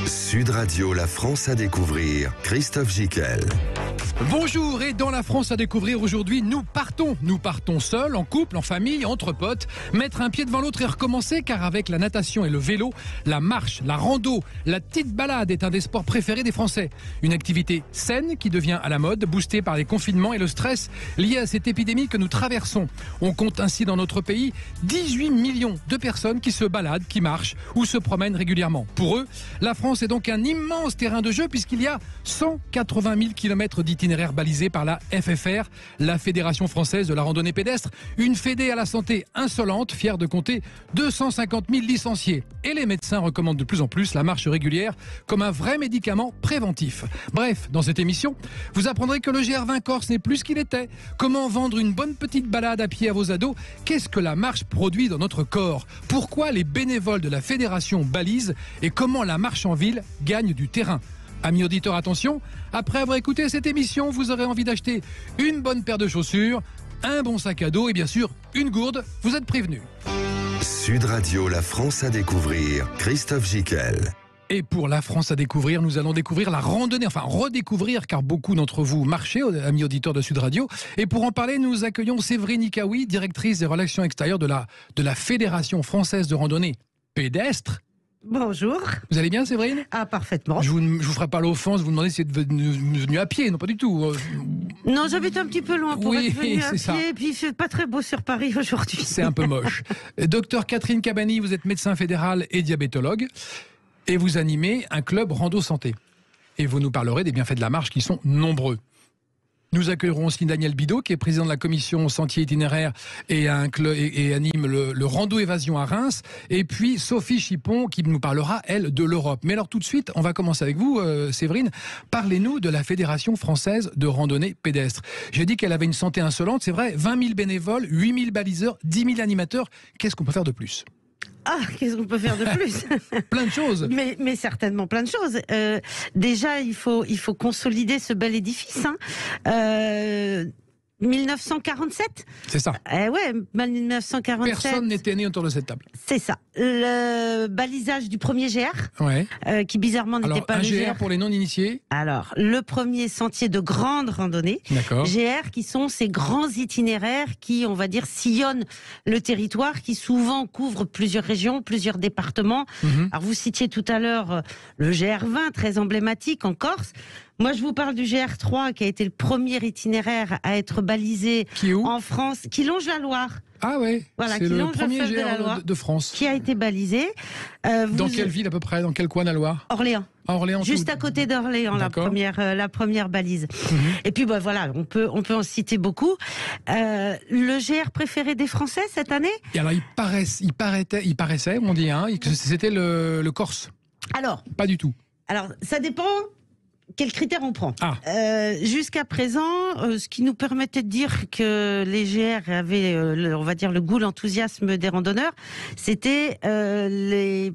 Sud Radio, la France à découvrir, Christophe Gicquel. Bonjour, et dans la France à découvrir aujourd'hui, nous partons seuls, en couple, en famille, entre potes, mettre un pied devant l'autre et recommencer, car avec la natation et le vélo, la marche, la rando, la petite balade est un des sports préférés des Français. Une activité saine qui devient à la mode, boostée par les confinements et le stress lié à cette épidémie que nous traversons. On compte ainsi dans notre pays 18 millions de personnes qui se baladent, qui marchent ou se promènent régulièrement. Pour eux, la France est donc un immense terrain de jeu puisqu'il y a 180 000 km d'itinéraires balisés par la FFR, la Fédération Française de la Randonnée Pédestre, une fédé à la santé insolente, fière de compter 250 000 licenciés. Et les médecins recommandent de plus en plus la marche régulière comme un vrai médicament préventif. Bref, dans cette émission, vous apprendrez que le GR20 Corse n'est plus ce qu'il était. Comment vendre une bonne petite balade à pied à vos ados? Qu'est-ce que la marche produit dans notre corps? Pourquoi les bénévoles de la Fédération balisent? Et comment la marche en ville gagne du terrain? Amis auditeurs, attention, après avoir écouté cette émission, vous aurez envie d'acheter une bonne paire de chaussures, un bon sac à dos et bien sûr une gourde. Vous êtes prévenus. Sud Radio, la France à découvrir, Christophe Gicquel. Et pour la France à découvrir, nous allons découvrir la randonnée, enfin redécouvrir, car beaucoup d'entre vous marchez, amis auditeurs de Sud Radio. Et pour en parler, nous accueillons Séverine Ikaoui, directrice des relations extérieures de la Fédération Française de Randonnée Pédestre. Bonjour. Vous allez bien, Séverine? Ah, parfaitement. Je vous ferai pas l'offense, vous demandez si vous êtes venu à pied, non pas du tout. Non, j'habite un petit peu loin pour oui, être venu à pied, ça. et puis il fait pas très beau sur Paris aujourd'hui. C'est un peu moche. Docteur Catherine Cabani, vous êtes médecin fédéral et diabétologue, et vous animez un club rando santé. Et vous nous parlerez des bienfaits de la marche qui sont nombreux. Nous accueillerons aussi Daniel Bidot, qui est président de la commission Sentier itinéraire et anime le Rando Évasion à Reims. Et puis Sophie Chipon, qui nous parlera, elle, de l'Europe. Mais alors tout de suite, on va commencer avec vous, Séverine. Parlez-nous de la Fédération Française de Randonnée Pédestre. J'ai dit qu'elle avait une santé insolente, c'est vrai, 20 000 bénévoles, 8 000 baliseurs, 10 000 animateurs. Qu'est-ce qu'on peut faire de plus ? Ah, qu'est-ce qu'on peut faire de plus? Plein de choses. Mais certainement plein de choses. Déjà, il faut consolider ce bel édifice. 1947. C'est ça. Ouais, 1947. Personne n'était né autour de cette table. C'est ça. Le balisage du premier GR, Ouais. qui bizarrement n'était pas un le GR pour les non-initiés. Alors, le premier sentier de grande randonnée. D'accord. GR, qui sont ces grands itinéraires qui, on va dire, sillonnent le territoire, qui souvent couvrent plusieurs régions, plusieurs départements. Alors, vous citiez tout à l'heure le GR20, très emblématique en Corse. Moi, je vous parle du GR3, qui a été le premier itinéraire à être balisé Qui est où? en France, qui longe la Loire. Ah ouais, Voilà, c'est qui le longe le premier fleuve de la GR Loire. de France. Qui a été balisé. Dans quelle ville à peu près? Dans quel coin de la Loire? Orléans. À Orléans. Juste tout. à côté d'Orléans, la première balise. Et puis voilà, on peut en citer beaucoup. Le GR préféré des Français cette année? Et alors il paraissait, on dit, que c'était le Corse. Alors, Pas du tout. Ça dépend quels critères on prend. Ah. Jusqu'à présent, ce qui nous permettait de dire que les GR avaient, on va dire, le goût, l'enthousiasme des randonneurs, c'était les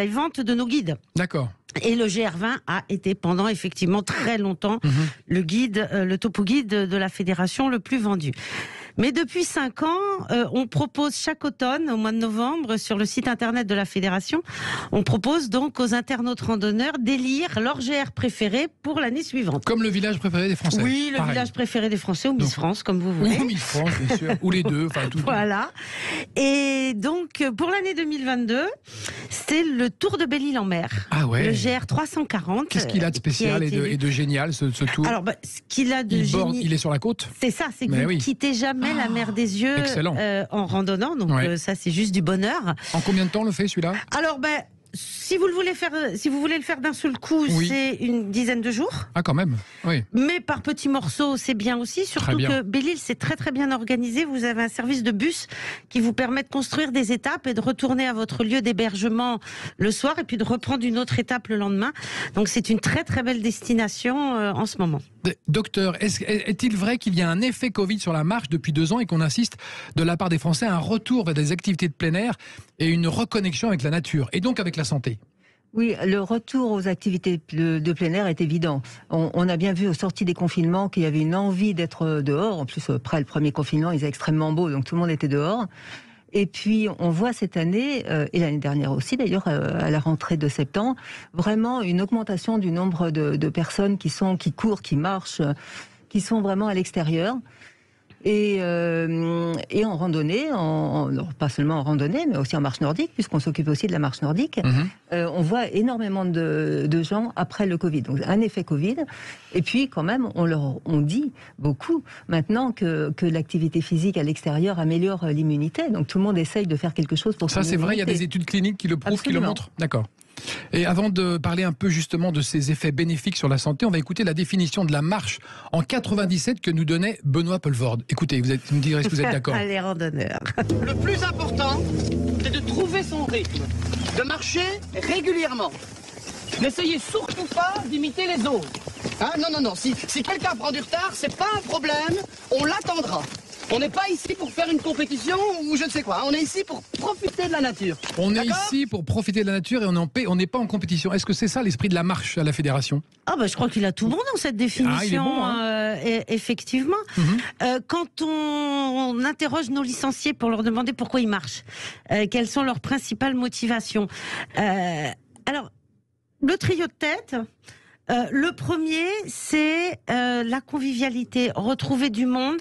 ventes de nos guides. D'accord. Et le GR20 a été pendant effectivement très longtemps le guide, le topo guide de la fédération le plus vendu. Mais depuis 5 ans, on propose chaque automne, au mois de novembre, sur le site internet de la fédération, on propose donc aux internautes randonneurs d'élire leur GR préféré pour l'année suivante. Comme le village préféré des Français. Oui, le village préféré des Français, ou Miss France, comme vous voulez. Ou Miss France, bien sûr. Ou les deux, enfin tout. Voilà. Et donc, pour l'année 2022, c'est le Tour de Belle-Île-en-Mer. Ah ouais. Le GR 340. Qu'est-ce qu'il a de spécial et de génial, ce tour? Alors, ce qu'il a de génial, il est sur la côte? c'est ça, c'est que vous ne quittez jamais la mer des yeux en randonnant. Donc, ça, c'est juste du bonheur. En combien de temps on le fait, celui-là? Alors, si vous voulez le faire d'un seul coup, c'est une dizaine de jours. Ah, quand même, oui. Mais par petits morceaux, c'est bien aussi. Surtout que Belle-Île, c'est très très bien organisé. Vous avez un service de bus qui vous permet de construire des étapes et de retourner à votre lieu d'hébergement le soir et puis de reprendre une autre étape le lendemain. Donc c'est une très très belle destination en ce moment. Docteur, est-il vrai qu'il y a un effet Covid sur la marche depuis 2 ans et qu'on insiste de la part des Français à un retour vers des activités de plein air et une reconnexion avec la nature et donc avec la santé? Oui, le retour aux activités de plein air est évident. On a bien vu aux sorties des confinements qu'il y avait une envie d'être dehors. En plus, après le premier confinement, il faisait extrêmement beau, donc tout le monde était dehors. Et puis, on voit cette année, et l'année dernière aussi d'ailleurs, à la rentrée de septembre, vraiment une augmentation du nombre de personnes qui courent, qui marchent, qui sont vraiment à l'extérieur. Et en randonnée, pas seulement en randonnée, mais aussi en marche nordique, puisqu'on s'occupe aussi de la marche nordique, on voit énormément de gens après le Covid. Donc un effet Covid. Et puis quand même, on dit beaucoup maintenant que l'activité physique à l'extérieur améliore l'immunité. Donc tout le monde essaye de faire quelque chose pour ça. C'est vrai, il y a des études cliniques qui le prouvent, qui le montrent. D'accord. Et avant de parler un peu justement de ces effets bénéfiques sur la santé, on va écouter la définition de la marche en 97 que nous donnait Benoît Poelvoorde. Écoutez, vous me direz si vous êtes d'accord. Les randonneurs. Le plus important, c'est de trouver son rythme, de marcher régulièrement. N'essayez surtout pas d'imiter les autres. Hein, non. Si quelqu'un prend du retard, c'est pas un problème, on l'attendra. On n'est pas ici pour faire une compétition ou je ne sais quoi. On est ici pour profiter de la nature. On est ici pour profiter de la nature et on n'est pas en compétition. Est-ce que c'est ça l'esprit de la marche à la Fédération ? Je crois qu'il a tout bon dans cette définition. Il est bon, hein. Effectivement. Quand on interroge nos licenciés pour leur demander pourquoi ils marchent, quelles sont leurs principales motivations. Alors, le trio de tête... le premier, c'est la convivialité, retrouver du monde,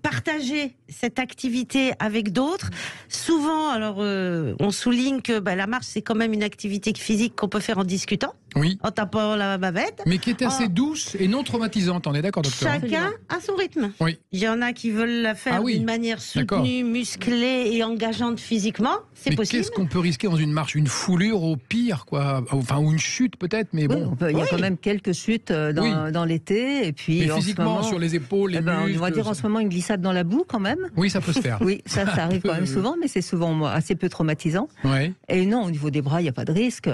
partager cette activité avec d'autres. Souvent, alors on souligne que la marche, c'est quand même une activité physique qu'on peut faire en discutant, en tapant la bavette. Mais qui est assez douce et non traumatisante, on est d'accord, docteur ? Chacun a son rythme. Oui. Il y en a qui veulent la faire d'une manière soutenue, musclée et engageante physiquement. C'est possible. Qu'est-ce qu'on peut risquer dans une marche ? Une foulure au pire, quoi. Enfin, ou une chute peut-être, mais bon. Il y a quand même quelques chutes dans l'été. Et puis, mais physiquement, sur les épaules, les muscles... On va dire en ce moment une glissade dans la boue quand même. Oui, ça peut se faire. Oui, ça arrive quand même souvent, mais c'est souvent assez peu traumatisant. Ouais. Et non, au niveau des bras, il n'y a pas de risque.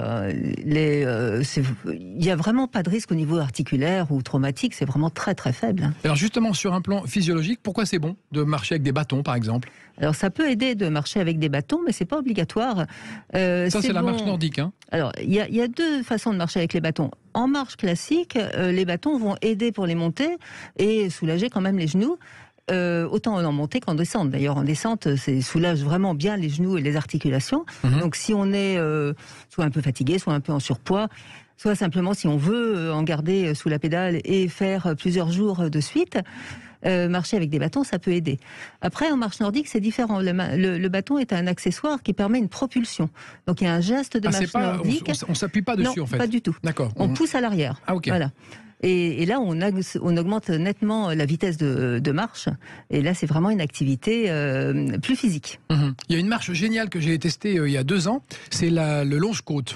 Il n'y a vraiment pas de risque au niveau articulaire ou traumatique, c'est vraiment très très faible. Alors justement, sur un plan physiologique, pourquoi c'est bon de marcher avec des bâtons, par exemple ? Alors ça peut aider de marcher avec des bâtons, mais c'est pas obligatoire. Ça, c'est la marche nordique, hein ? Alors, il y a deux façons de marcher avec les bâtons. En marche classique, les bâtons vont aider pour les montées et soulager quand même les genoux. Autant en montée qu'en descente. D'ailleurs, en descente, ça soulage vraiment bien les genoux et les articulations. Donc, si on est soit un peu fatigué, soit un peu en surpoids, soit simplement si on veut en garder sous la pédale et faire plusieurs jours de suite, marcher avec des bâtons, ça peut aider. Après, en marche nordique, c'est différent. Le bâton est un accessoire qui permet une propulsion. Donc, il y a un geste de marche nordique. On s'appuie pas dessus, non, en fait. Pas du tout. D'accord. On pousse à l'arrière. Ah, ok. Voilà. Et là, on augmente nettement la vitesse de marche. Et là, c'est vraiment une activité plus physique. Il y a une marche géniale que j'ai testée il y a 2 ans. C'est le longe-côte.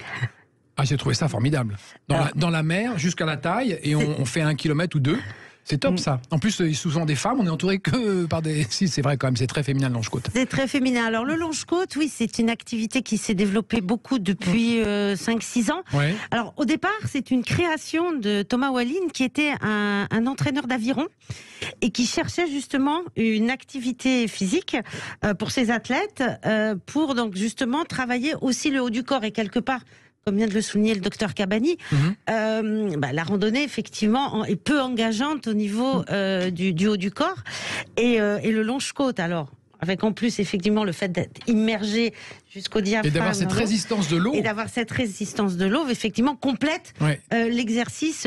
J'ai trouvé ça formidable. Dans la mer, jusqu'à la taille, et on fait 1 kilomètre ou 2. C'est top, ça. En plus, souvent des femmes, on est entouré que par des... Si, c'est vrai quand même, c'est très féminin le longe-côte. C'est très féminin. Alors le longe-côte, oui, c'est une activité qui s'est développée beaucoup depuis 5-6 ans. Ouais. Alors au départ, c'est une création de Thomas Walline, qui était un entraîneur d'aviron et qui cherchait justement une activité physique pour ses athlètes, pour donc justement travailler aussi le haut du corps et quelque part, comme vient de le souligner le docteur Cabani, la randonnée, effectivement, est peu engageante au niveau du haut du corps. Et le longe-côte, alors, avec en plus, effectivement, le fait d'être immergé jusqu'au diaphragme. Et d'avoir cette résistance de l'eau. Et d'avoir cette résistance de l'eau, effectivement, complète l'exercice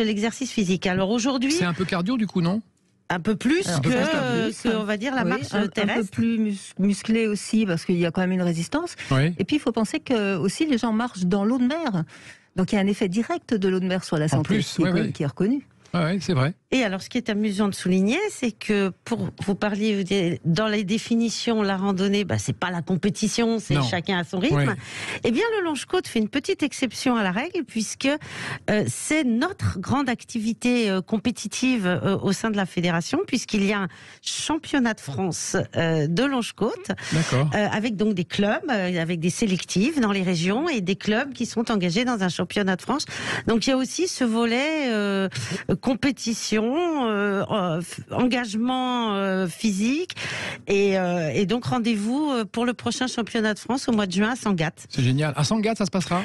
physique. Alors aujourd'hui... C'est un peu cardio, du coup, non ? Un peu plus que, on va dire, la marche terrestre. Un peu plus musclé aussi, parce qu'il y a quand même une résistance. Oui. Et puis, il faut penser que aussi les gens marchent dans l'eau de mer. Donc, il y a un effet direct de l'eau de mer sur la santé qui est reconnu. Oui, c'est vrai. Et alors, ce qui est amusant de souligner, c'est que vous parliez dans les définitions, la randonnée, c'est pas la compétition, c'est chacun à son rythme. Ouais. Eh bien, le longe-côte fait une petite exception à la règle, puisque c'est notre grande activité compétitive au sein de la fédération, puisqu'il y a un championnat de France de longe-côte, avec donc des clubs, avec des sélectives dans les régions et des clubs qui sont engagés dans un championnat de France. Donc, il y a aussi ce volet compétition, engagement physique et donc rendez-vous pour le prochain championnat de France au mois de juin à Sangatte. C'est génial. À Sangatte, ça se passera ?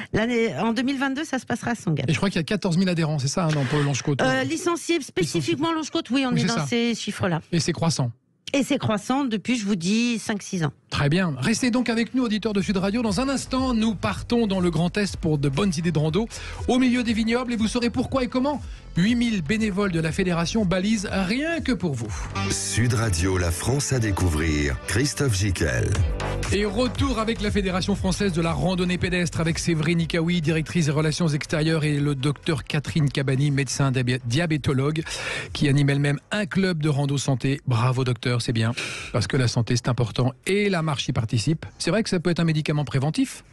En 2022, ça se passera à Sangatte. Et je crois qu'il y a 14 000 adhérents, c'est ça, pour le longe-côte ? Licenciés spécifiquement longe-côte, oui, on est dans ces chiffres-là. Et c'est croissant ? Et c'est croissant depuis, je vous dis, 5-6 ans. Très bien. Restez donc avec nous, auditeurs de Sud Radio. Dans un instant, nous partons dans le Grand Est pour de bonnes idées de rando au milieu des vignobles et vous saurez pourquoi et comment 8000 bénévoles de la Fédération balisent rien que pour vous. Sud Radio, la France à découvrir. Christophe Gicquel. Et retour avec la Fédération française de la randonnée pédestre avec Séverine Ikaoui, directrice des relations extérieures, et le docteur Catherine Cabani, médecin diabétologue, qui anime elle-même un club de rando santé. Bravo docteur, c'est bien, parce que la santé c'est important et la marche y participe. C'est vrai que ça peut être un médicament préventif.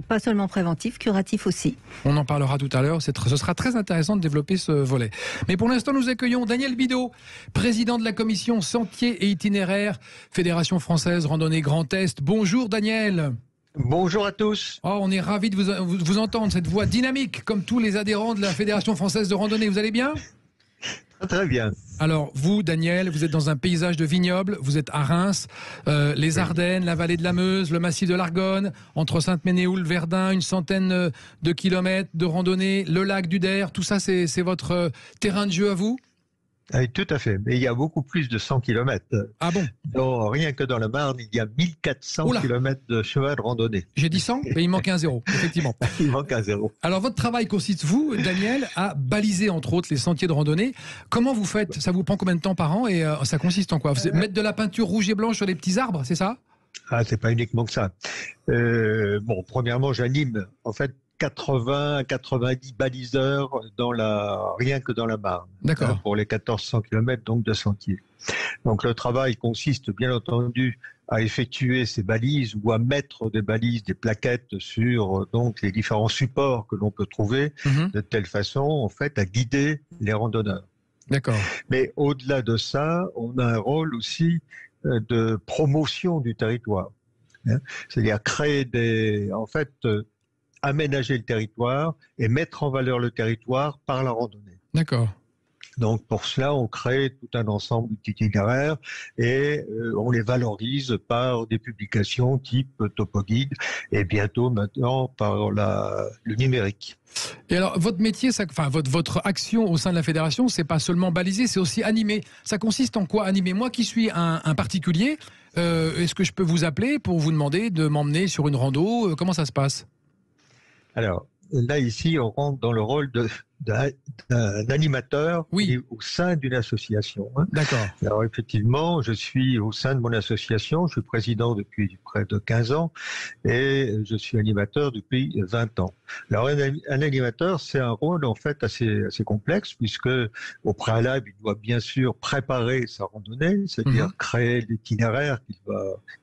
Pas seulement préventif, curatif aussi. On en parlera tout à l'heure, ce sera très intéressant de développer ce volet. Mais pour l'instant, nous accueillons Daniel Bidot, président de la commission Sentiers et Itinéraires, Fédération Française Randonnée Grand Est. Bonjour Daniel. Bonjour à tous. Oh, on est ravis de vous entendre, cette voix dynamique, comme tous les adhérents de la Fédération Française de Randonnée. Vous allez bien ? Très bien. Alors, vous, Daniel, vous êtes dans un paysage de vignobles, vous êtes à Reims, les Ardennes, la vallée de la Meuse, le massif de l'Argonne, entre Sainte-Ménéhould, Verdun, une centaine de kilomètres de randonnée, le lac du Der, tout ça, c'est votre terrain de jeu à vous ? Oui, tout à fait. Mais il y a beaucoup plus de 100 km. Ah bon ? Rien que dans la Marne, il y a 1400 km de chemin de randonnée. J'ai dit 100, mais il manque un zéro, effectivement. Il manque un zéro. Alors, votre travail consiste, vous, Daniel, à baliser, entre autres, les sentiers de randonnée. Comment vous faites ? Ça vous prend combien de temps par an et ça consiste en quoi ? Vous mettre de la peinture rouge et blanche sur les petits arbres, c'est ça ? Ah, c'est pas uniquement que ça. Premièrement, j'anime, en fait, 80-90 baliseurs rien que dans la Marne. D'accord. Pour les 1400 km donc de sentiers. Donc le travail consiste bien entendu à effectuer ces balises ou à mettre des balises, des plaquettes sur donc les différents supports que l'on peut trouver de telle façon en fait à guider les randonneurs. D'accord. Mais au-delà de ça, on a un rôle aussi de promotion du territoire. C'est-à-dire créer aménager le territoire et mettre en valeur le territoire par la randonnée. D'accord. Donc pour cela, on crée tout un ensemble d'itinéraires et on les valorise par des publications type TopoGuide et bientôt maintenant par le numérique. Et alors, votre métier, votre action au sein de la fédération, c'est pas seulement baliser, c'est aussi animer. Ça consiste en quoi, animer ? Moi qui suis un particulier, est-ce que je peux vous appeler pour vous demander de m'emmener sur une rando ? Comment ça se passe ? Alors, là, ici, on rentre dans le rôle d'un animateur au sein d'une association. D'accord. Alors, effectivement, je suis au sein de mon association, je suis président depuis près de 15 ans et je suis animateur depuis 20 ans. Alors, un animateur, c'est un rôle, en fait, assez complexe puisque, au préalable, il doit bien sûr préparer sa randonnée, c'est-à-dire créer l'itinéraire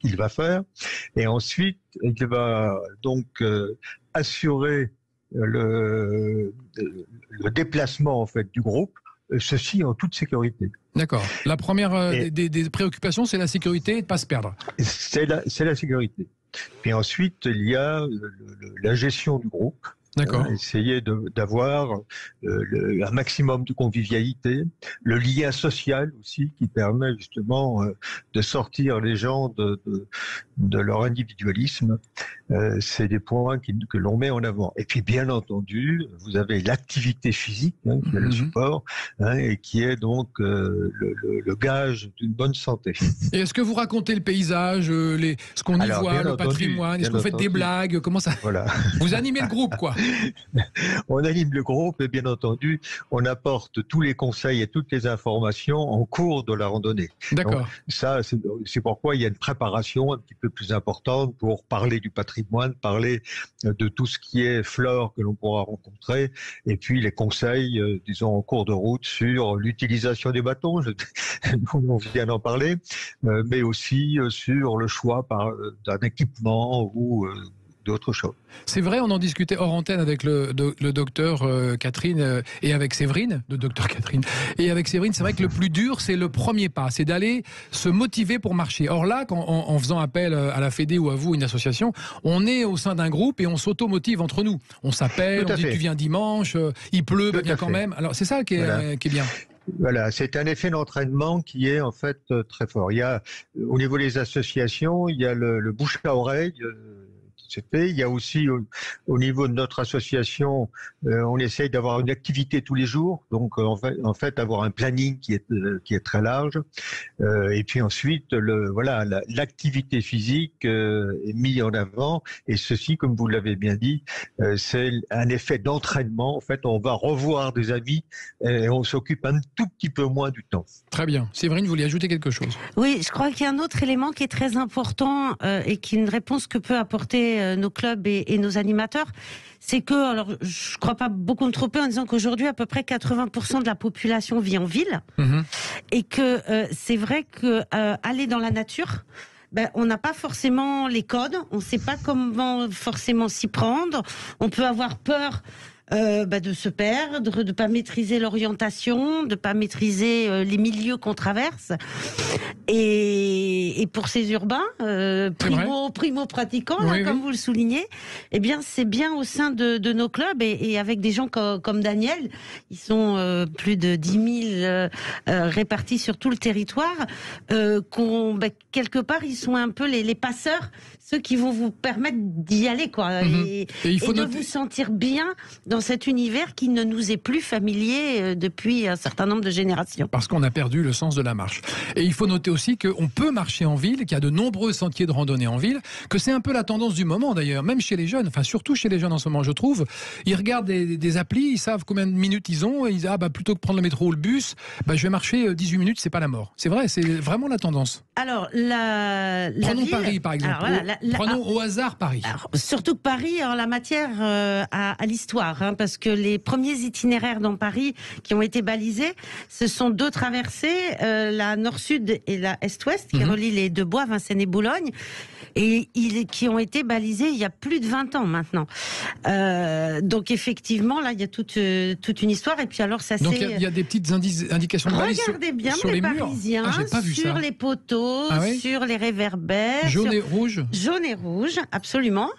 qu'il va faire. Et ensuite, il va donc assurer le déplacement en fait du groupe, ceci en toute sécurité. D'accord. La première des préoccupations, c'est la sécurité et de ne pas se perdre. C'est la sécurité. Puis ensuite, il y a la gestion du groupe. D'accord. Essayer d'avoir un maximum de convivialité, le lien social aussi qui permet justement de sortir les gens de leur individualisme. C'est des points que l'on met en avant. Et puis bien entendu, vous avez l'activité physique qui est le support et qui est donc le gage d'une bonne santé. Et est-ce que vous racontez le paysage, ce qu'on y voit, le patrimoine ? Est-ce que vous faites des blagues ? Comment ça ? Voilà. Vous animez le groupe, quoi. On anime le groupe et bien entendu, on apporte tous les conseils et toutes les informations en cours de la randonnée. D'accord. Donc, ça, c'est pourquoi il y a une préparation un petit peu plus importante pour parler du patrimoine, parler de tout ce qui est flore que l'on pourra rencontrer et puis les conseils, disons, en cours de route sur l'utilisation des bâtons, on vient d'en parler, mais aussi sur le choix d'un équipement ou d'autres choses. C'est vrai, on en discutait hors antenne avec le docteur Catherine et avec Séverine, le docteur Catherine, et avec Séverine, c'est vrai que le plus dur, c'est le premier pas, c'est d'aller se motiver pour marcher. Or là, en faisant appel à la Fédé ou à vous, une association, on est au sein d'un groupe et on s'auto-motive entre nous. On s'appelle, on dit tu viens dimanche, il pleut, viens quand même. Alors c'est ça qui est bien. Voilà, c'est un effet d'entraînement qui est en fait très fort. Il y a, au niveau des associations, il y a le bouche à oreille c'est fait. Il y a aussi au niveau de notre association, on essaye d'avoir une activité tous les jours, donc en fait avoir un planning qui est très large. Et puis ensuite, l'activité physique est mise en avant, et ceci, comme vous l'avez bien dit, c'est un effet d'entraînement. En fait, on va revoir des amis et on s'occupe un tout petit peu moins du temps. Très bien. Séverine, vous voulez ajouter quelque chose? Oui, je crois qu'il y a un autre élément qui est très important et qui est une réponse que peut apporter nos clubs et nos animateurs. C'est que, alors, je ne crois pas beaucoup me tromper en disant qu'aujourd'hui, à peu près 80% de la population vit en ville. Et que c'est vrai que aller dans la nature, on n'a pas forcément les codes, on ne sait pas comment forcément s'y prendre, on peut avoir peur de se perdre, de pas maîtriser l'orientation, de pas maîtriser les milieux qu'on traverse. Et pour ces urbains, primo pratiquants, là, comme vous le soulignez, eh bien c'est bien au sein de nos clubs et avec des gens comme Daniel, ils sont plus de 10 000 répartis sur tout le territoire, quelque part ils sont un peu les passeurs, ceux qui vont vous permettre d'y aller, quoi, et de vous sentir bien dans cet univers qui ne nous est plus familier depuis un certain nombre de générations. Parce qu'on a perdu le sens de la marche. Et il faut noter aussi qu'on peut marcher en ville, qu'il y a de nombreux sentiers de randonnée en ville, que c'est un peu la tendance du moment d'ailleurs, même chez les jeunes, enfin surtout chez les jeunes en ce moment, je trouve. Ils regardent des applis, ils savent combien de minutes ils ont, et ils disent plutôt que prendre le métro ou le bus, je vais marcher 18 minutes, c'est pas la mort. C'est vrai, c'est vraiment la tendance. Alors, prenons ville, Paris par exemple. Alors, prenons au hasard Paris. Alors, surtout que Paris, en la matière, à l'histoire, parce que les premiers itinéraires dans Paris qui ont été balisés, ce sont 2 traversées, la nord-sud et la est-ouest, qui relient les 2 bois, Vincennes et Boulogne, et qui ont été balisés il y a plus de 20 ans maintenant. Donc effectivement, là, il y a toute une histoire, et puis alors ça donc il y a des petites indications de balise regardez bien sur les Parisiens, murs. J'ai pas vu sur ça. les poteaux, sur les réverbères. Jaune et rouge. Jaune et rouge, absolument.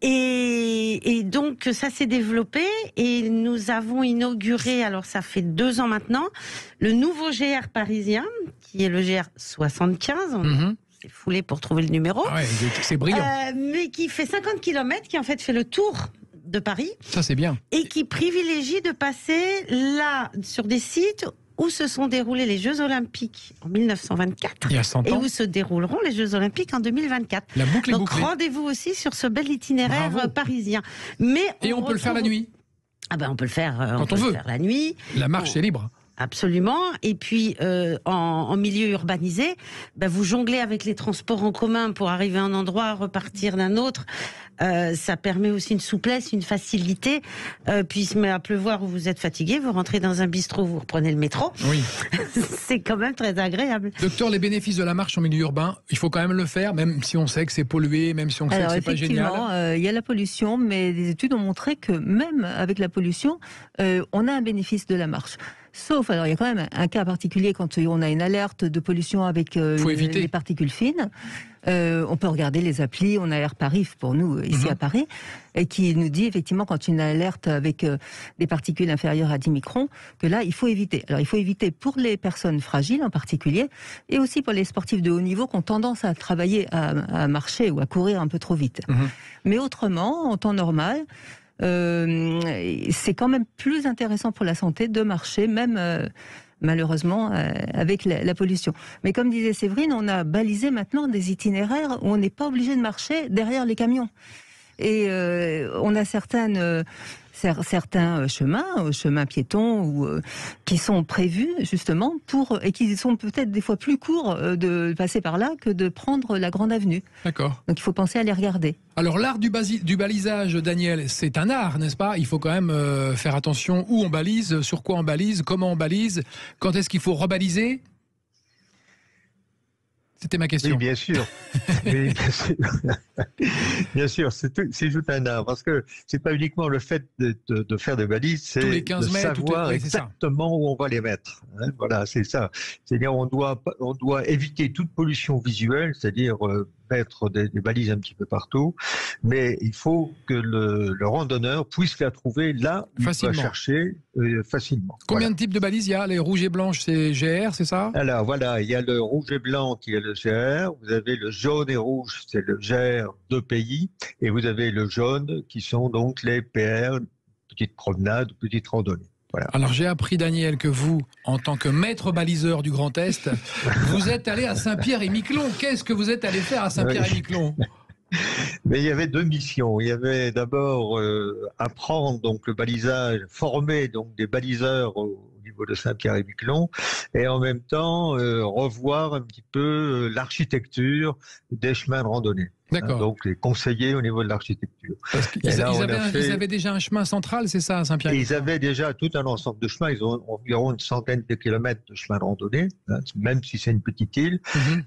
Et donc ça s'est développé et nous avons inauguré, alors ça fait 2 ans maintenant, le nouveau GR parisien, qui est le GR 75. On s'est foulé pour trouver le numéro. C'est brillant. Mais qui fait 50 km, qui en fait fait le tour de Paris. Ça c'est bien. Et qui privilégie de passer là, sur des sites où se sont déroulés les Jeux Olympiques en 1924 il y a 100 ans. Et où se dérouleront les Jeux Olympiques en 2024. La boucle est Donc bouclée. rendez-vous aussi sur ce bel itinéraire parisien. Et on peut le faire la nuit. On peut le faire quand on veut. Le faire la nuit. La marche est libre. Absolument. Et puis, en milieu urbanisé, vous jonglez avec les transports en commun pour arriver à un endroit, repartir d'un autre. Ça permet aussi une souplesse, une facilité. Puis il se met à pleuvoir ou vous êtes fatigué, vous rentrez dans un bistrot, vous reprenez le métro. Oui. C'est quand même très agréable. Docteur, les bénéfices de la marche en milieu urbain, il faut quand même le faire, même si on sait que c'est pollué, même si on sait que c'est pas génial. Il y a la pollution, mais des études ont montré que même avec la pollution, on a un bénéfice de la marche. Sauf, alors il y a quand même un cas particulier quand on a une alerte de pollution avec les particules fines. On peut regarder les applis, on a AirParif pour nous ici à Paris, et qui nous dit effectivement quand une alerte avec des particules inférieures à 10 microns, que là il faut éviter. Alors il faut éviter pour les personnes fragiles en particulier, et aussi pour les sportifs de haut niveau qui ont tendance à travailler, à marcher ou à courir un peu trop vite. Mais autrement, en temps normal, c'est quand même plus intéressant pour la santé de marcher, même malheureusement avec la pollution. Mais comme disait Séverine, on a balisé maintenant des itinéraires où on n'est pas obligé de marcher derrière les camions. Et on a certains chemins piétons qui sont prévus justement et qui sont peut-être des fois plus courts de passer par là que de prendre la grande avenue. D'accord. Donc il faut penser à les regarder. Alors l'art du balisage, Daniel, c'est un art, n'est-ce pas? Il faut quand même faire attention où on balise, sur quoi on balise, comment on balise, quand est-ce qu'il faut rebaliser? C'était ma question. Oui, bien sûr. Oui, bien sûr, c'est tout un art, parce que c'est pas uniquement le fait de faire des balises, c'est de savoir exactement où on va les mettre. Voilà, c'est ça. C'est-à-dire on doit éviter toute pollution visuelle, c'est-à-dire mettre des balises un petit peu partout, mais il faut que le randonneur puisse la trouver là où il va chercher facilement. Combien de types de balises il y a? Les rouges et blanches, c'est GR, c'est ça? Alors voilà, il y a le rouge et blanc qui est le GR, vous avez le jaune et rouge, c'est le GR de pays, et vous avez le jaune qui sont donc les PR, petites promenades, petites randonnées. Voilà. Alors j'ai appris, Daniel, que vous, en tant que maître baliseur du Grand Est, vous êtes allé à Saint-Pierre-et-Miquelon. Qu'est-ce que vous êtes allé faire à Saint-Pierre-et-Miquelon? Mais il y avait deux missions. Il y avait d'abord apprendre donc le balisage, former donc des baliseurs au niveau de Saint-Pierre-et-Miquelon, et en même temps revoir un petit peu l'architecture des chemins de randonnée. D'accord. Donc les conseiller au niveau de l'architecture. Ils avaient déjà un chemin central, c'est ça, à Saint-Pierre? Ils avaient déjà tout un ensemble de chemins. Ils ont environ une centaine de kilomètres de chemins de randonnée, même si c'est une petite île.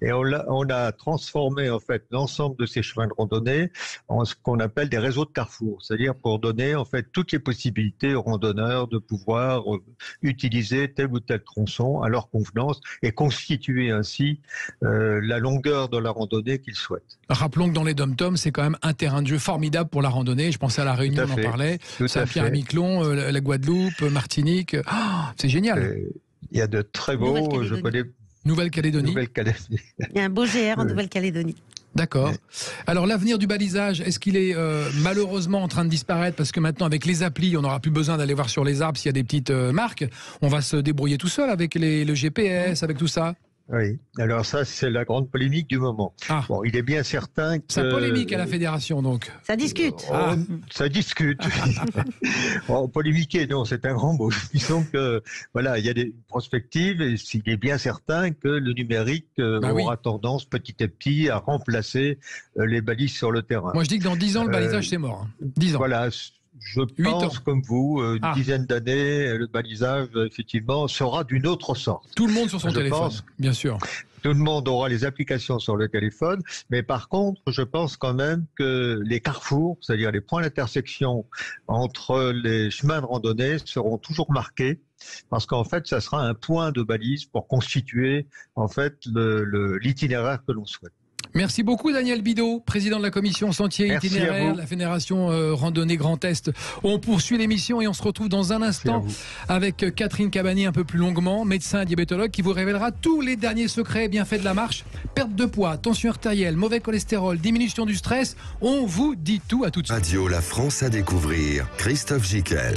Et on a transformé en fait l'ensemble de ces chemins de randonnée en ce qu'on appelle des réseaux de carrefour, c'est-à-dire pour donner en fait toutes les possibilités aux randonneurs de pouvoir utiliser tel ou tel tronçon à leur convenance et constituer ainsi la longueur de la randonnée qu'ils souhaitent. Rappelons que dans les dom-toms, c'est quand même un terrain de jeu formidable pour la randonnée. Je pensais à La Réunion, on en parlait. Saint-Pierre-et-Miquelon, la Guadeloupe, Martinique. Oh, c'est génial. Il y a de très beaux, je connais. Nouvelle-Calédonie. Il y a un beau GR en Nouvelle-Calédonie. D'accord. Alors l'avenir du balisage, est-ce qu'il est malheureusement en train de disparaître? Parce que maintenant, avec les applis, on n'aura plus besoin d'aller voir sur les arbres s'il y a des petites marques. On va se débrouiller tout seul avec le GPS, avec tout ça. Oui, alors ça, c'est la grande polémique du moment. Bon, il est bien certain que... C'est polémique à la fédération, donc. Ça discute. Ça discute. Bon, polémiquer, non, c'est un grand mot. Disons que, voilà, il y a des perspectives, et il est bien certain que le numérique aura tendance, petit à petit, à remplacer les balises sur le terrain. Moi, je dis que dans 10 ans, le balisage, c'est mort. 10 ans. Voilà. Je pense, comme vous, une dizaine d'années, le balisage, effectivement, sera d'une autre sorte. Tout le monde sur son téléphone, bien sûr. Tout le monde aura les applications sur le téléphone, mais par contre, je pense quand même que les carrefours, c'est-à-dire les points d'intersection entre les chemins de randonnée, seront toujours marqués, parce qu'en fait, ça sera un point de balise pour constituer en fait l'itinéraire que l'on souhaite. Merci beaucoup Daniel Bidault, président de la commission Sentier Itinéraire, la Fédération Randonnée Grand Est. On poursuit l'émission et on se retrouve dans un instant avec Catherine Cabani un peu plus longuement, médecin diabétologue, qui vous révélera tous les derniers secrets et bienfaits de la marche. Perte de poids, tension artérielle, mauvais cholestérol, diminution du stress. On vous dit tout, à tout de suite. Radio La France à découvrir, Christophe Gicquel.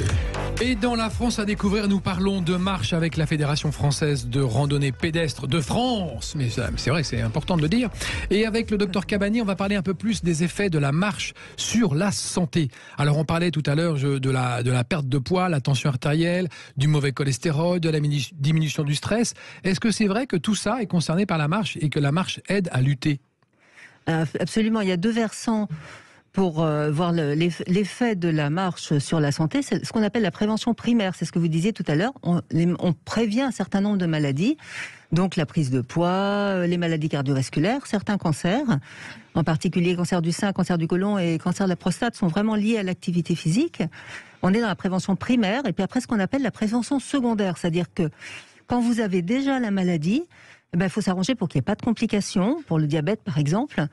Et dans La France à découvrir, nous parlons de marche avec la Fédération Française de Randonnée Pédestre de France. Mais c'est vrai, c'est important de le dire. Et avec le docteur Cabani, on va parler un peu plus des effets de la marche sur la santé. Alors on parlait tout à l'heure de la perte de poids, la tension artérielle, du mauvais cholestérol, de la diminution du stress. Est-ce que c'est vrai que tout ça est concerné par la marche et que la marche aide à lutter? Absolument, il y a deux versants pour voir l'effet de la marche sur la santé. C'est ce qu'on appelle la prévention primaire, c'est ce que vous disiez tout à l'heure. On prévient un certain nombre de maladies, donc la prise de poids, les maladies cardiovasculaires, certains cancers, en particulier cancer du sein, cancer du côlon et cancer de la prostate sont vraiment liés à l'activité physique. On est dans la prévention primaire, et puis après ce qu'on appelle la prévention secondaire, c'est-à-dire que quand vous avez déjà la maladie, il faut s'arranger pour qu'il n'y ait pas de complications, pour le diabète par exemple.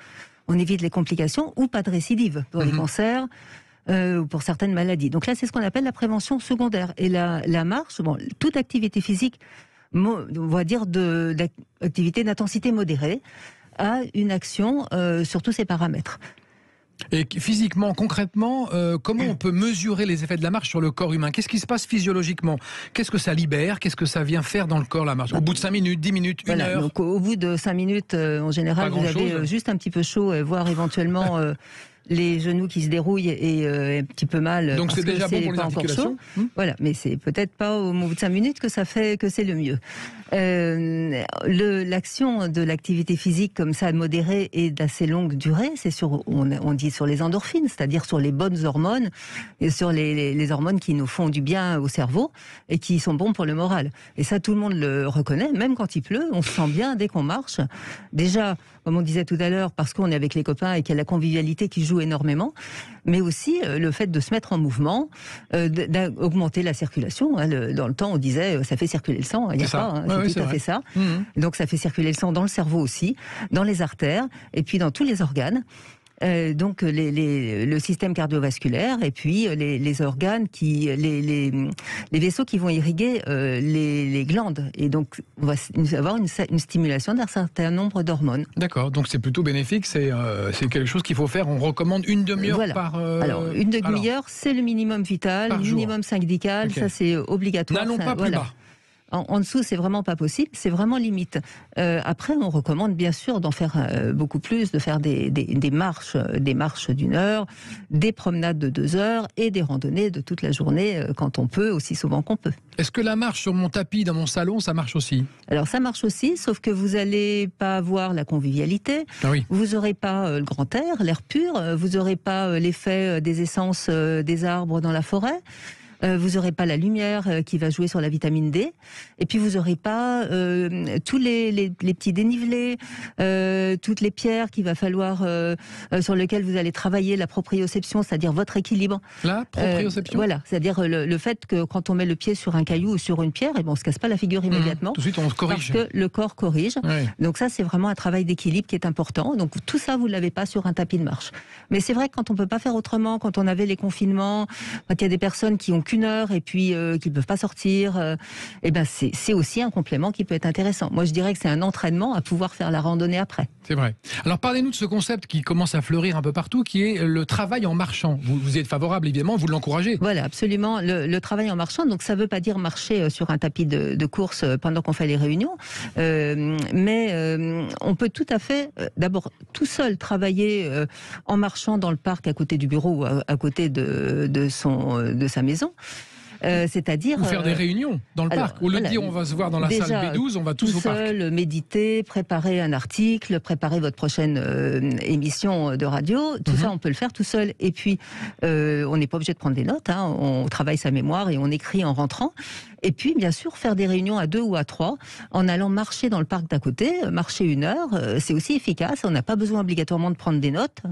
On évite les complications ou pas de récidive pour les cancers ou pour certaines maladies. Donc là, c'est ce qu'on appelle la prévention secondaire. Et la marche, toute activité physique, on va dire d'activité d'intensité modérée, a une action sur tous ces paramètres. Et physiquement, concrètement, comment on peut mesurer les effets de la marche sur le corps humain? Qu'est-ce qui se passe physiologiquement? Qu'est-ce que ça libère? Qu'est-ce que ça vient faire dans le corps, la marche? Au bout de 5 minutes, 10 minutes, une heure? Donc, au bout de 5 minutes, en général, vous avez juste un petit peu chaud, voire éventuellement les genoux qui se dérouillent et un petit peu mal. Donc c'est déjà bon pour les articulations. Voilà, mais c'est peut-être pas au bout de 5 minutes que ça fait que c'est le mieux. L'action de l'activité physique comme ça modérée et d'assez longue durée, c'est on dit sur les endorphines, c'est-à-dire sur les bonnes hormones et sur les hormones qui nous font du bien au cerveau et qui sont bons pour le moral. Et ça, tout le monde le reconnaît, même quand il pleut, on se sent bien dès qu'on marche. Déjà, comme on disait tout à l'heure, parce qu'on est avec les copains et qu'il y a la convivialité qui joue joue énormément, mais aussi le fait de se mettre en mouvement, d'augmenter la circulation. Dans le temps, on disait ça fait circuler le sang. Il n'y a pas, c'est tout à fait ça. Donc ça fait circuler le sang dans le cerveau aussi, dans les artères, et puis dans tous les organes. Donc le système cardiovasculaire et puis les organes les vaisseaux qui vont irriguer les glandes, et donc on va avoir une stimulation d'un certain nombre d'hormones. D'accord, donc c'est plutôt bénéfique, c'est quelque chose qu'il faut faire. On recommande une demi-heure par... Alors une demi-heure, c'est le minimum vital, minimum syndical, ça c'est obligatoire. N'allons pas plus bas. En dessous, c'est vraiment pas possible, c'est vraiment limite. Après, on recommande bien sûr d'en faire beaucoup plus, de faire des marches d'1 heure, des promenades de 2 heures et des randonnées de toute la journée quand on peut, aussi souvent qu'on peut. Est-ce que la marche sur mon tapis dans mon salon, ça marche aussi ? Alors ça marche aussi, sauf que vous n'allez pas avoir la convivialité, vous n'aurez pas le grand air, l'air pur, vous n'aurez pas l'effet des essences des arbres dans la forêt. Vous n'aurez pas la lumière qui va jouer sur la vitamine D, et puis vous n'aurez pas tous les petits dénivelés, toutes les pierres qu'il va falloir sur lesquelles vous allez travailler la proprioception, c'est-à-dire votre équilibre. La proprioception. Voilà, c'est-à-dire le fait que quand on met le pied sur un caillou ou sur une pierre, on ne se casse pas la figure immédiatement. Tout de suite, on se corrige. Parce que le corps corrige. Oui. Donc ça, c'est vraiment un travail d'équilibre qui est important. Donc tout ça, vous ne l'avez pas sur un tapis de marche. Mais c'est vrai que quand on ne peut pas faire autrement, quand on avait les confinements, quand il y a des personnes qui ont qu'une heure et puis qui ne peuvent pas sortir, c'est aussi un complément qui peut être intéressant. Moi, je dirais que c'est un entraînement à pouvoir faire la randonnée après. C'est vrai. Alors, parlez-nous de ce concept qui commence à fleurir un peu partout, qui est le travail en marchant. Vous êtes favorable, évidemment, vous l'encouragez. Voilà, absolument. Le travail en marchant, donc ça ne veut pas dire marcher sur un tapis de course pendant qu'on fait les réunions, mais on peut tout à fait, d'abord, tout seul travailler en marchant dans le parc à côté du bureau ou à côté de sa maison. C'est-à-dire... Ou faire des réunions dans le parc. Au lieu de dire on va se voir dans la salle B12, on va tous au parc. Tout seul, méditer, préparer un article, préparer votre prochaine émission de radio, tout ça on peut le faire tout seul. Et puis, on n'est pas obligé de prendre des notes, on travaille sa mémoire et on écrit en rentrant. Et puis, bien sûr, faire des réunions à 2 ou à 3, en allant marcher dans le parc d'à côté, marcher 1 heure, c'est aussi efficace, on n'a pas besoin obligatoirement de prendre des notes.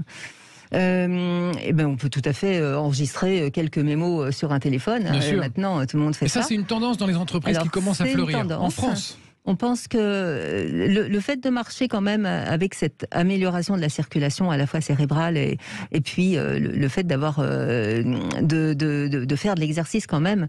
On peut tout à fait enregistrer quelques mémos sur un téléphone. Maintenant, tout le monde fait ça. Et ça, c'est une tendance dans les entreprises qui commence à fleurir en France. On pense que le fait de marcher quand même avec cette amélioration de la circulation à la fois cérébrale et puis le fait d'avoir de faire de l'exercice quand même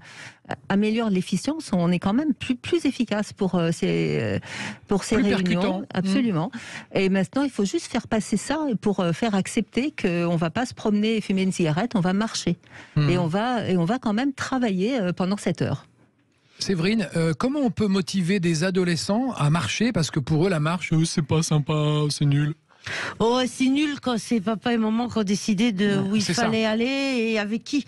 améliore l'efficience. On est quand même plus efficace pour ces réunions. Percutant. Absolument. Et maintenant, il faut juste faire passer ça pour faire accepter qu'on va pas se promener et fumer une cigarette, on va marcher. Et on va quand même travailler pendant 7 heures. Séverine, comment on peut motiver des adolescents à marcher ? Parce que pour eux, la marche, c'est pas sympa, c'est nul. Oh, c'est nul quand c'est papa et maman qui ont décidé de où il fallait aller et avec qui.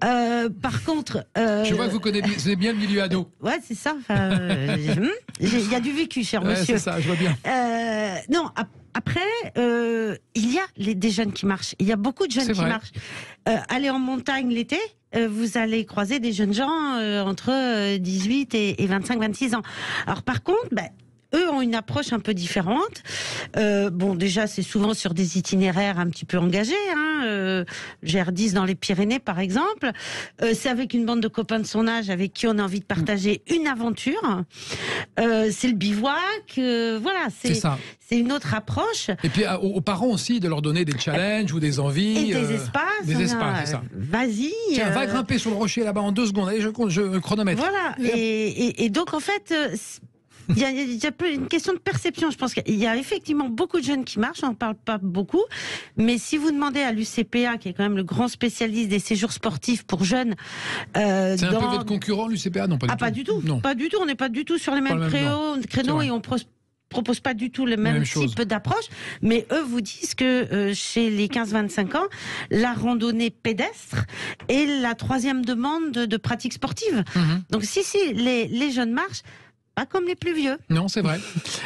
Par contre... Je vois que vous connaissez bien le milieu ado. Ouais, c'est ça. Il y a du vécu, cher monsieur. C'est ça, je vois bien. Non, après, il y a des jeunes qui marchent. Il y a beaucoup de jeunes qui marchent. Aller en montagne l'été, vous allez croiser des jeunes gens entre 18 et 25-26 ans. Alors par contre, eux ont une approche un peu différente. Déjà, c'est souvent sur des itinéraires un petit peu engagés. GR10 dans les Pyrénées, par exemple. C'est avec une bande de copains de son âge avec qui on a envie de partager une aventure. C'est le bivouac. Voilà, c'est ça. C'est une autre approche. Et puis aux parents aussi, de leur donner des challenges ou des envies. Et des espaces. Des espaces, c'est ça. Vas-y. Tiens, va grimper sur le rocher là-bas en 2 secondes. Allez, je chronomètre. Voilà. Et donc, en fait... Il y a une question de perception. Je pense qu'il y a effectivement beaucoup de jeunes qui marchent, on n'en parle pas beaucoup, mais si vous demandez à l'UCPA, qui est quand même le grand spécialiste des séjours sportifs pour jeunes... c'est un peu votre concurrent, l'UCPA ? Non, pas du tout. Pas du tout. Non. Pas du tout. On n'est pas du tout sur les mêmes créneaux et on propose pas du tout le même type d'approche, mais eux vous disent que chez les 15-25 ans, la randonnée pédestre est la 3e demande de pratique sportive. Donc si les jeunes marchent, pas comme les plus vieux. Non, c'est vrai.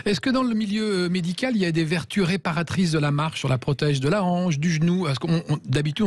Est-ce que dans le milieu médical, il y a des vertus réparatrices de la marche sur la protège de la hanche, du genou? Parce d'habitude,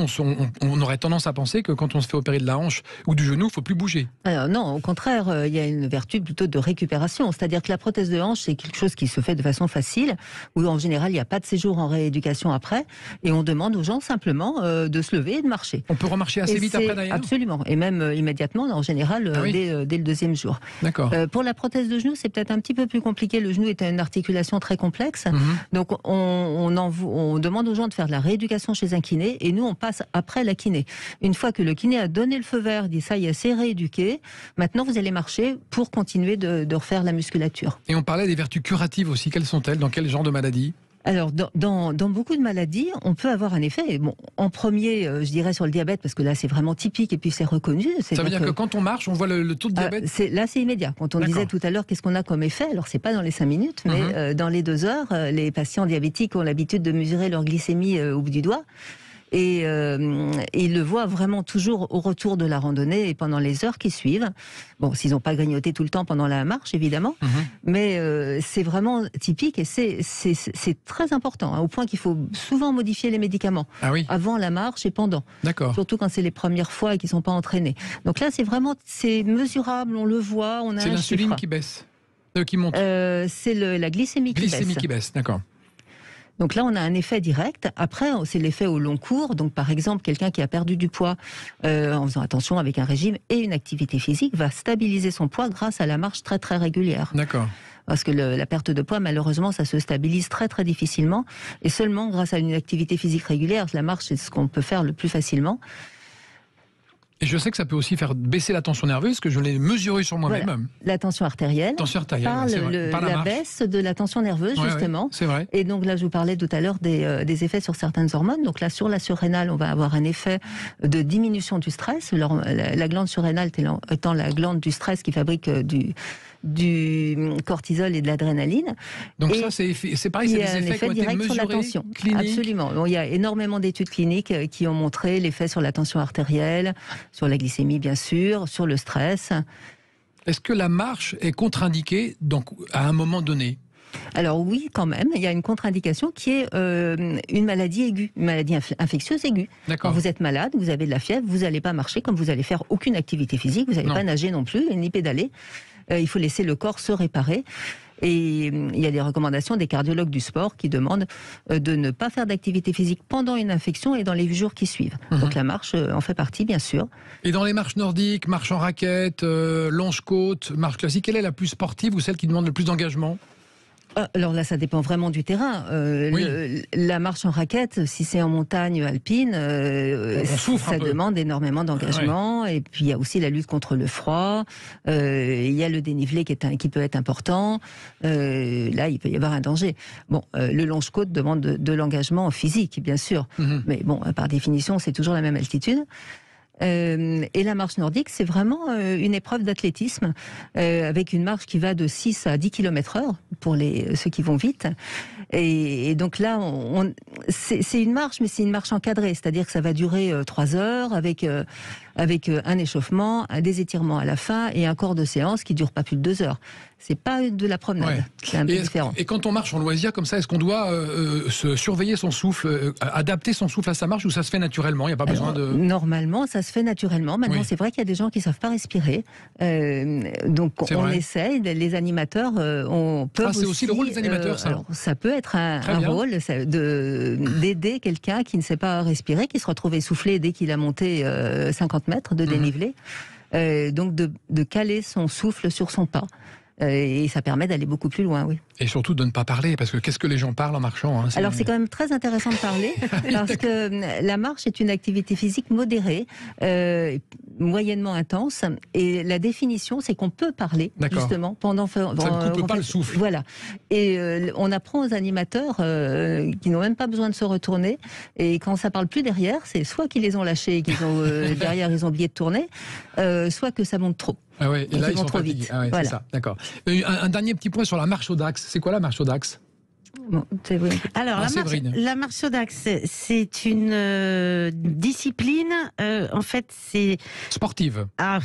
on aurait tendance à penser que quand on se fait opérer de la hanche ou du genou, il ne faut plus bouger. Alors non, au contraire, il y a une vertu plutôt de récupération. C'est-à-dire que la prothèse de hanche, c'est quelque chose qui se fait de façon facile, où en général, il n'y a pas de séjour en rééducation après, et on demande aux gens simplement de se lever et de marcher. On peut remarcher assez vite après d'ailleurs? Absolument, et même immédiatement, en général, dès le deuxième jour. D'accord. Pour la prothèse de genou, c'est peut-être un petit peu plus compliqué. Le genou est une articulation très complexe. Donc, on demande aux gens de faire de la rééducation chez un kiné et nous, on passe après la kiné. Une fois que le kiné a donné le feu vert, dit ça y est, c'est rééduqué, maintenant vous allez marcher pour continuer de refaire la musculature. Et on parlait des vertus curatives aussi. Quelles sont-elles? Dans quel genre de maladie? Alors, dans beaucoup de maladies, on peut avoir un effet. Bon, en premier, je dirais sur le diabète, parce que là, c'est vraiment typique et puis c'est reconnu. Ça veut dire que quand on marche, on voit le taux de diabète? Là, c'est immédiat. Quand on disait tout à l'heure, qu'est-ce qu'on a comme effet? Alors, c'est pas dans les 5 minutes, mais dans les 2 heures, les patients diabétiques ont l'habitude de mesurer leur glycémie au bout du doigt. Et ils le voient vraiment toujours au retour de la randonnée et pendant les heures qui suivent. Bon, s'ils n'ont pas grignoté tout le temps pendant la marche, évidemment, mais c'est vraiment typique et c'est très important, au point qu'il faut souvent modifier les médicaments avant la marche et pendant. D'accord. Surtout quand c'est les premières fois et qu'ils ne sont pas entraînés. Donc là, c'est mesurable, on le voit, on a un chiffre. C'est l'insuline qui baisse, qui monte. C'est la glycémie qui baisse. Glycémie qui baisse, d'accord. Donc là, on a un effet direct. Après, c'est l'effet au long cours. Donc, par exemple, quelqu'un qui a perdu du poids en faisant attention avec un régime et une activité physique va stabiliser son poids grâce à la marche très, très régulière. D'accord. Parce que la perte de poids, malheureusement, ça se stabilise très, très difficilement. Et seulement grâce à une activité physique régulière, la marche, c'est ce qu'on peut faire le plus facilement. Et je sais que ça peut aussi faire baisser la tension nerveuse, que je l'ai mesuré sur moi-même. Voilà. La tension artérielle. Par la baisse de la tension nerveuse, justement. C'est vrai. Et donc là, je vous parlais tout à l'heure des effets sur certaines hormones. Donc là, sur la surrénale, on va avoir un effet de diminution du stress. La glande surrénale étant la glande du stress qui fabrique du cortisol et de l'adrénaline. Donc ça, c'est pareil, c'est des effets qui ont été mesurés, sur la tension. Cliniques. Absolument. Bon, il y a énormément d'études cliniques qui ont montré l'effet sur la tension artérielle, sur la glycémie bien sûr, sur le stress. Est-ce que la marche est contre-indiquée à un moment donné? Alors oui, quand même, il y a une contre-indication qui est une maladie aiguë, une maladie infectieuse aiguë. Quand vous êtes malade, vous avez de la fièvre, vous n'allez pas marcher comme vous allez faire aucune activité physique, vous n'allez pas nager non plus, ni pédaler. Il faut laisser le corps se réparer. Et il y a des recommandations des cardiologues du sport qui demandent de ne pas faire d'activité physique pendant une infection et dans les jours qui suivent. Donc la marche en fait partie, bien sûr. Et dans les marches nordiques, marche en raquette, longe-côte, marche classique, quelle est la plus sportive ou celle qui demande le plus d'engagement? Alors là, ça dépend vraiment du terrain. La marche en raquette, si c'est en montagne alpine, ça demande énormément d'engagement. Et puis il y a aussi la lutte contre le froid. Il y a le dénivelé qui peut être important. Là, il peut y avoir un danger. Bon, le longe-côte demande de l'engagement physique, bien sûr. Mais bon, par définition, c'est toujours la même altitude. Et la marche nordique, c'est vraiment une épreuve d'athlétisme avec une marche qui va de 6 à 10 km/h pour ceux qui vont vite. Et donc là, c'est une marche, mais c'est une marche encadrée, c'est-à-dire que ça va durer 3 heures avec un échauffement, des étirements à la fin et un corps de séance qui dure pas plus de 2 heures. C'est pas de la promenade, c'est un peu différent. Et quand on marche en loisir comme ça, est-ce qu'on doit surveiller son souffle, adapter son souffle à sa marche ou ça se fait naturellement? Il n'y a pas besoin de... Normalement, ça se fait naturellement. Maintenant, c'est vrai qu'il y a des gens qui ne savent pas respirer. Donc, on essaye. Les animateurs peuvent c'est aussi le rôle des animateurs, ça. Alors, ça peut être un rôle d'aider quelqu'un qui ne sait pas respirer, qui se retrouve essoufflé dès qu'il a monté 50 mètres de dénivelé. Donc, de caler son souffle sur son pas. Et ça permet d'aller beaucoup plus loin, oui. Et surtout de ne pas parler, parce que qu'est-ce que les gens parlent en marchant, hein, Alors c'est quand même très intéressant de parler, parce que la marche est une activité physique modérée, moyennement intense, et la définition, c'est qu'on peut parler, justement, pendant... Ça ne coupe pas le souffle. Voilà. Et on apprend aux animateurs qui n'ont même pas besoin de se retourner, et quand ça parle plus derrière, c'est soit qu'ils les ont lâchés et qu'ils ont derrière ils ont oublié de tourner, soit que ça monte trop. Ah ouais, et là, ils sont trop fatigués. vite. Ah ouais, voilà. C'est ça, d'accord. Un dernier petit point sur la marche au Dax. C'est quoi la marche au Dax? Bon, Alors, la marche au Dax, c'est une discipline, en fait, c'est... Sportive. Ah,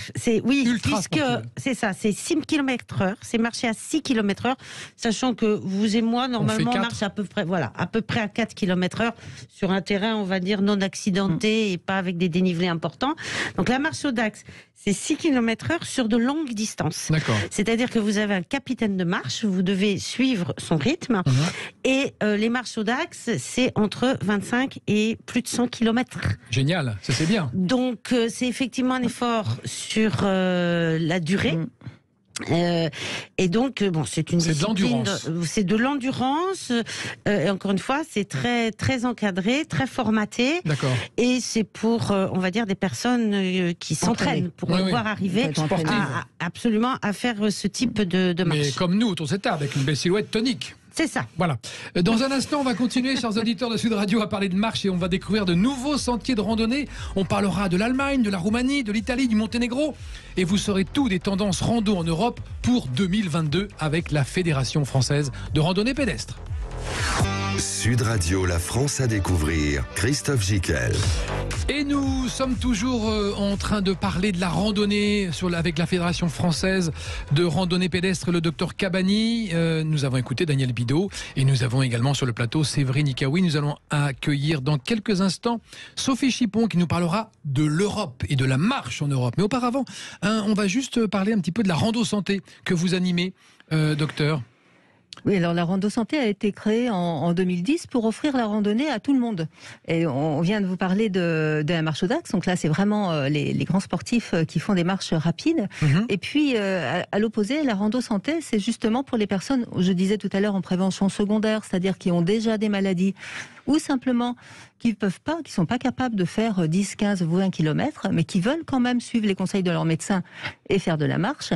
oui, Ultra puisque sportive. c'est ça, c'est 6 km/h, c'est marcher à 6 km/h, sachant que vous et moi, normalement, on marche à peu près à 4 km/h sur un terrain, on va dire, non accidenté et pas avec des dénivelés importants. Donc, la marche au Dax, c'est 6 km/h sur de longues distances. D'accord. C'est-à-dire que vous avez un capitaine de marche, vous devez suivre son rythme. Et les marches au Dax, c'est entre 25 et plus de 100 km. Génial, ça c'est bien. Donc, c'est effectivement un effort sur la durée. Et donc, c'est une discipline. C'est de l'endurance. Et encore une fois, c'est très, très encadré, très formaté. D'accord. Et c'est pour, on va dire, des personnes qui s'entraînent pour pouvoir arriver absolument à faire ce type de marche. Mais comme nous, autour de cette table, avec une belle silhouette tonique. C'est ça. Voilà. Dans un instant, on va continuer, chers auditeurs de Sud Radio, à parler de marche et on va découvrir de nouveaux sentiers de randonnée. On parlera de l'Allemagne, de la Roumanie, de l'Italie, du Monténégro. Et vous saurez tout des tendances rando en Europe pour 2022 avec la Fédération française de randonnée pédestre. Sud Radio, la France à découvrir. Christophe Gickel. Et nous sommes toujours en train de parler de la randonnée avec la Fédération française de randonnée pédestre, le docteur Cabani. Nous avons écouté Daniel Bidot et nous avons également sur le plateau Séverine Ikaoui. Nous allons accueillir dans quelques instants Sophie Chippon qui nous parlera de l'Europe et de la marche en Europe. Mais auparavant, on va juste parler un petit peu de la rando santé que vous animez, docteur. Oui, alors la rando santé a été créée en 2010 pour offrir la randonnée à tout le monde. Et on vient de vous parler de la marche au Dax. Donc là, c'est vraiment les grands sportifs qui font des marches rapides. Et puis, à l'opposé, la rando santé, c'est justement pour les personnes, je disais tout à l'heure, en prévention secondaire, c'est-à-dire qui ont déjà des maladies ou simplement qui sont pas capables de faire 10, 15 ou 20 km, mais qui veulent quand même suivre les conseils de leur médecin et faire de la marche.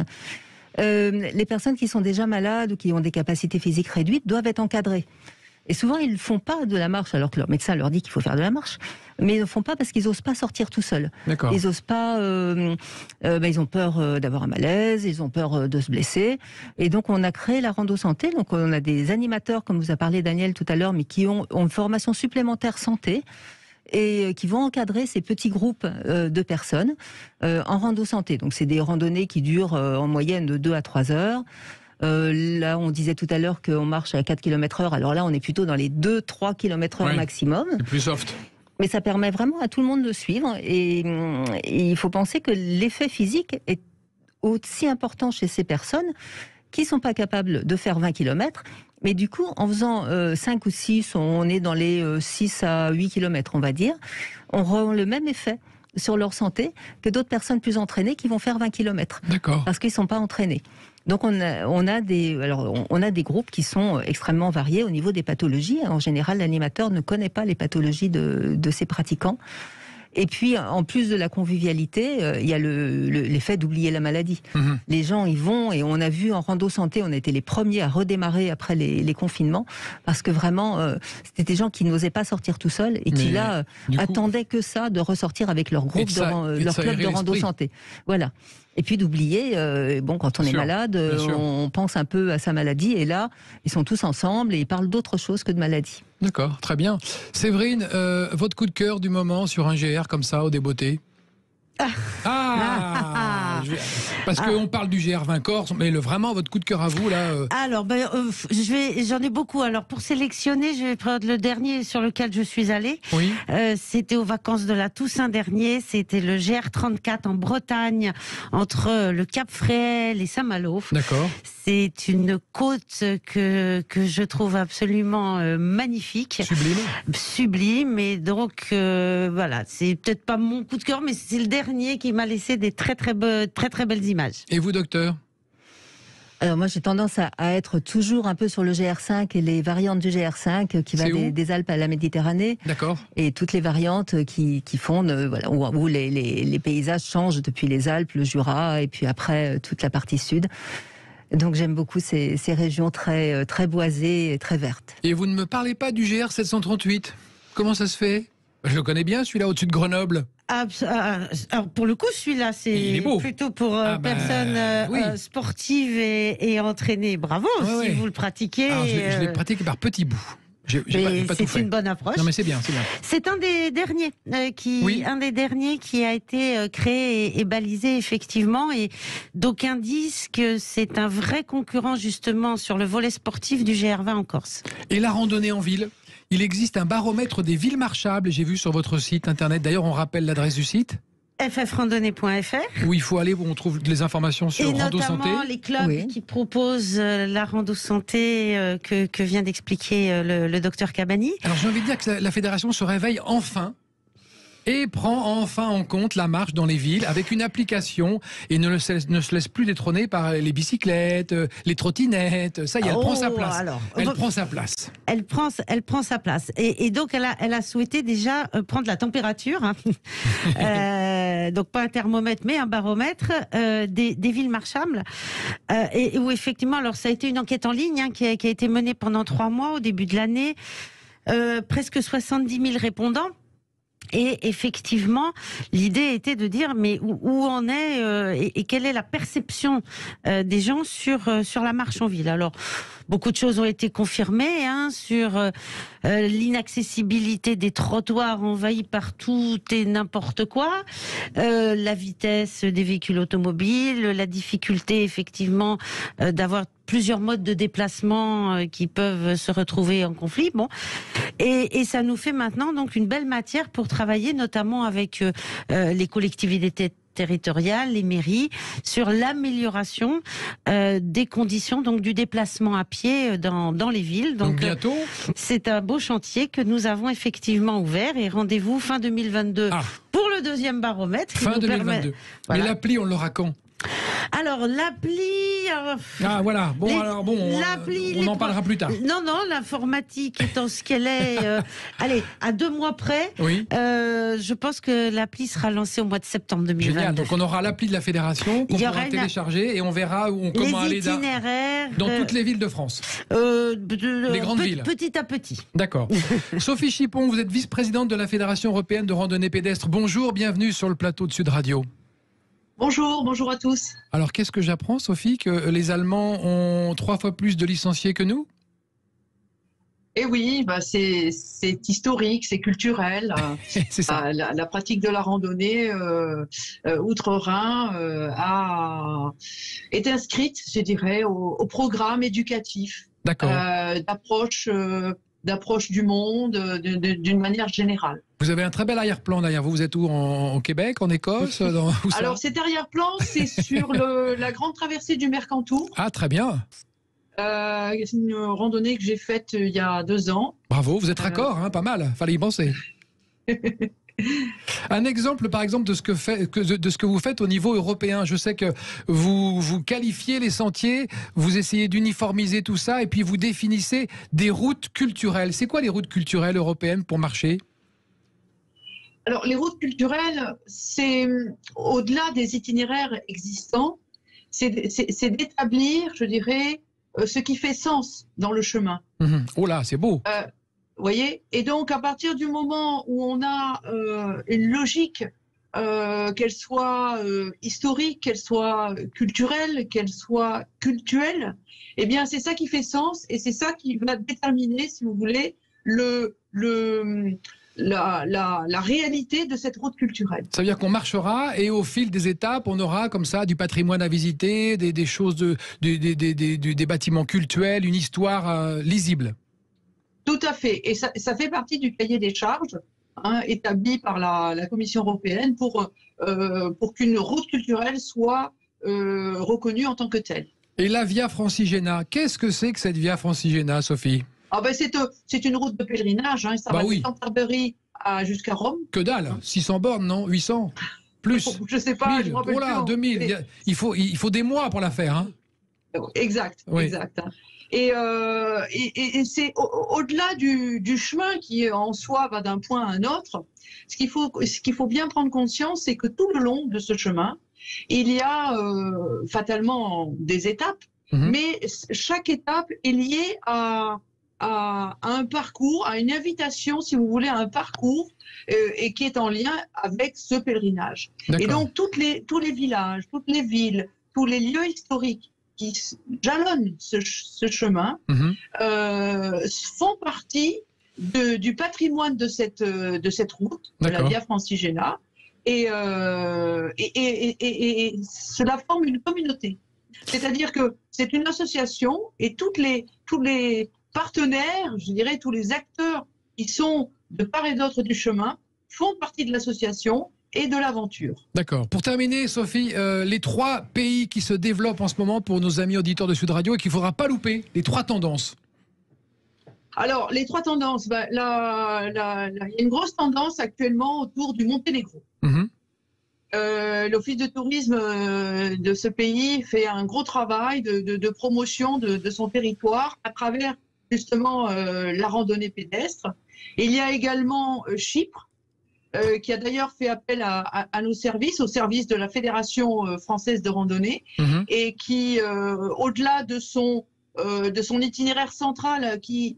Les personnes qui sont déjà malades ou qui ont des capacités physiques réduites doivent être encadrées. Et souvent, ils ne font pas de la marche, alors que leur médecin leur dit qu'il faut faire de la marche. Mais ils ne font pas parce qu'ils n'osent pas sortir tout seuls. D'accord. Ils n'osent pas... ils ont peur d'avoir un malaise, ils ont peur de se blesser. Et donc, on a créé la rando santé. Donc, on a des animateurs, comme vous a parlé Daniel tout à l'heure, mais qui ont une formation supplémentaire santé et qui vont encadrer ces petits groupes de personnes en rando santé. Donc, c'est des randonnées qui durent en moyenne de 2 à 3 heures. Là, on disait tout à l'heure qu'on marche à 4 km/h. Alors là, on est plutôt dans les 2-3 km/h maximum. C'est plus soft. Mais ça permet vraiment à tout le monde de suivre. Et il faut penser que l'effet physique est aussi important chez ces personnes qui ne sont pas capables de faire 20 km. Mais du coup, en faisant 5 ou 6, on est dans les 6 à 8 km, on va dire, on rend le même effet sur leur santé que d'autres personnes plus entraînées qui vont faire 20 km. D'accord. Parce qu'ils ne sont pas entraînés. Donc on a des groupes qui sont extrêmement variés au niveau des pathologies. En général, l'animateur ne connaît pas les pathologies de ses pratiquants. Et puis, en plus de la convivialité, il y a l'effet d'oublier la maladie. Les gens y vont, et on a vu en rando santé, on a été les premiers à redémarrer après les confinements, parce que vraiment, c'était des gens qui n'osaient pas sortir tout seuls et qui là attendaient que ça, de ressortir avec leur groupe, leur club de rando santé. Voilà. Et puis d'oublier, quand on est malade, on pense un peu à sa maladie, et là, ils sont tous ensemble et ils parlent d'autre chose que de maladie. D'accord, très bien. Séverine, votre coup de cœur du moment sur un GR comme ça, au débeauté? Parce qu'on parle du GR20 Corse, mais vraiment votre coup de cœur à vous là. Alors, j'en ai beaucoup. Alors, pour sélectionner, je vais prendre le dernier sur lequel je suis allée. Oui. C'était aux vacances de la Toussaint dernier. C'était le GR34 en Bretagne, entre le Cap Fréhel et Saint-Malo. D'accord. C'est une côte que je trouve absolument magnifique. Sublime. Et donc, voilà, c'est peut-être pas mon coup de cœur, mais c'est le dernier qui m'a laissé des très belles images. Et vous, docteur? Alors moi, j'ai tendance à être toujours un peu sur le GR5 et les variantes du GR5 qui va des Alpes à la Méditerranée. D'accord. Et toutes les variantes qui font, où les paysages changent depuis les Alpes, le Jura, et puis après toute la partie sud. Donc j'aime beaucoup ces régions très boisées et très vertes. Et vous ne me parlez pas du GR738 ? Comment ça se fait ? Je le connais bien, celui-là, au-dessus de Grenoble. Alors pour le coup, celui-là, c'est plutôt pour personnes sportives et entraînées. Bravo, si vous le pratiquez. Alors, je l'ai pratiqué par petits bouts. C'est une bonne approche. Non mais c'est bien, c'est bien. C'est un des derniers qui a été créé et balisé effectivement, et d'aucuns disent que c'est un vrai concurrent justement sur le volet sportif du GR20 en Corse. Et la randonnée en ville, il existe un baromètre des villes marchables, j'ai vu sur votre site internet, d'ailleurs on rappelle l'adresse du site ffrandonnée.fr, où il faut aller, où on trouve les informations sur Rando Santé. Et notamment les clubs qui proposent la Rando Santé que vient d'expliquer le docteur Cabani. Alors j'ai envie de dire que la fédération se réveille enfin et prend enfin en compte la marche dans les villes avec une application et ne se laisse plus détrôner par les bicyclettes, les trottinettes. Ça y est, elle prend sa place. Elle prend sa place. Elle prend sa place. Et donc elle a souhaité déjà prendre la température, donc pas un thermomètre mais un baromètre des villes marchables, et où effectivement, alors ça a été une enquête en ligne qui a été menée pendant 3 mois au début de l'année, presque 70 000 répondants. Et effectivement, l'idée était de dire mais où en est et quelle est la perception des gens sur la marche en ville. Alors, beaucoup de choses ont été confirmées sur l'inaccessibilité des trottoirs envahis par tout et n'importe quoi, la vitesse des véhicules automobiles, la difficulté effectivement d'avoir plusieurs modes de déplacement qui peuvent se retrouver en conflit. Bon, et ça nous fait maintenant donc une belle matière pour travailler, notamment avec les collectivités territoriales, les mairies, sur l'amélioration des conditions donc du déplacement à pied dans les villes. Donc bientôt, c'est un beau chantier que nous avons effectivement ouvert, et rendez-vous fin 2022 pour le 2e baromètre. Fin 2022. Voilà. Mais l'appli, on l'aura quand ? Alors l'appli... voilà. On en parlera plus tard. Non, l'informatique étant ce qu'elle est, allez, à 2 mois près, je pense que l'appli sera lancée au mois de septembre 2022. Génial, donc on aura l'appli de la fédération qu'on pourra télécharger et on verra comment aller dans toutes les villes de France. Les grandes villes. Petit à petit. D'accord. Sophie Chippon, vous êtes vice-présidente de la Fédération européenne de randonnée pédestre. Bonjour, bienvenue sur le plateau de Sud Radio. Bonjour à tous. Alors, qu'est-ce que j'apprends, Sophie, que les Allemands ont 3 fois plus de licenciés que nous ? Eh oui, c'est historique, c'est culturel. C'est ça. La pratique de la randonnée outre-Rhin est inscrite, je dirais, au programme éducatif. D'accord. D'approche du monde d'une manière générale. Vous avez un très bel arrière-plan derrière vous. Vous êtes où, au Québec, en Écosse, où ça ? Alors cet arrière-plan, c'est sur la grande traversée du Mercantour. Ah, très bien. C'est une randonnée que j'ai faite il y a 2 ans. Bravo, vous êtes raccord, pas mal. Fallait y penser. Un exemple, par exemple, de ce que vous faites au niveau européen. Je sais que vous qualifiez les sentiers, vous essayez d'uniformiser tout ça, et puis vous définissez des routes culturelles. C'est quoi les routes culturelles européennes pour marcher ? Alors, les routes culturelles, c'est au-delà des itinéraires existants, c'est d'établir, je dirais, ce qui fait sens dans le chemin. Oh là, c'est beau. Vous voyez, et donc à partir du moment où on a une logique, qu'elle soit historique, qu'elle soit culturelle, qu'elle soit cultuelle, eh bien c'est ça qui fait sens, et c'est ça qui va déterminer, si vous voulez, la réalité de cette route culturelle. Ça veut dire qu'on marchera et au fil des étapes, on aura comme ça du patrimoine à visiter, des choses, des bâtiments cultuels, une histoire lisible. Tout à fait. Et ça fait partie du cahier des charges établi par la Commission européenne pour qu'une route culturelle soit reconnue en tant que telle. Et la Via Francigena, qu'est-ce que c'est que cette Via Francigena, Sophie ? C'est une route de pèlerinage. Ça va de Canterbury jusqu'à Rome. Que dalle, 600 bornes, non ? 800 ? Plus ? Je ne sais pas, 1000, je me rappelle plus. 2000. Il faut des mois pour la faire. Exact. Et c'est au-delà du chemin qui en soi va d'un point à un autre. Ce qu'il faut bien prendre conscience, c'est que tout le long de ce chemin, il y a fatalement des étapes, mais chaque étape est liée à à un parcours, à une invitation, si vous voulez, à un parcours et qui est en lien avec ce pèlerinage. Et donc, tous les villages, toutes les villes, tous les lieux historiques qui jalonnent ce chemin font partie du patrimoine de cette route, de la Via Francigena, et cela forme une communauté. C'est-à-dire que c'est une association et tous les partenaires, je dirais tous les acteurs qui sont de part et d'autre du chemin font partie de l'association et de l'aventure. D'accord. Pour terminer, Sophie, les 3 pays qui se développent en ce moment pour nos amis auditeurs de Sud Radio et qu'il ne faudra pas louper, les 3 tendances. Alors, les 3 tendances, il y a une grosse tendance actuellement autour du Monténégro. L'Office de tourisme de ce pays fait un gros travail de promotion de son territoire à travers justement la randonnée pédestre. Et il y a également Chypre, qui a d'ailleurs fait appel à nos services, au service de la Fédération française de randonnée, et qui, au-delà de son itinéraire central qui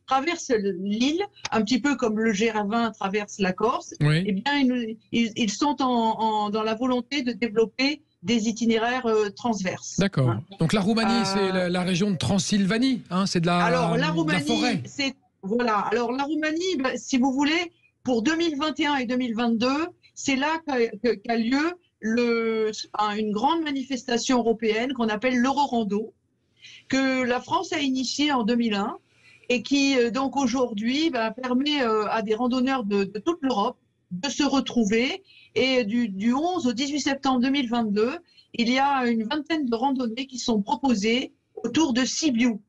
traverse l'île, un petit peu comme le GR20 traverse la Corse, eh bien, ils sont dans la volonté de développer des itinéraires transverses. D'accord. Donc la Roumanie, c'est la région de Transylvanie, hein, c'est de la forêt. Voilà. Alors la Roumanie, si vous voulez, pour 2021 et 2022, c'est là qu'a lieu une grande manifestation européenne qu'on appelle l'Eurorando, que la France a initiée en 2001 et qui donc aujourd'hui permet à des randonneurs de toute l'Europe de se retrouver. Et du 11 au 18 septembre 2022, il y a une vingtaine de randonnées qui sont proposées autour de Sibiu.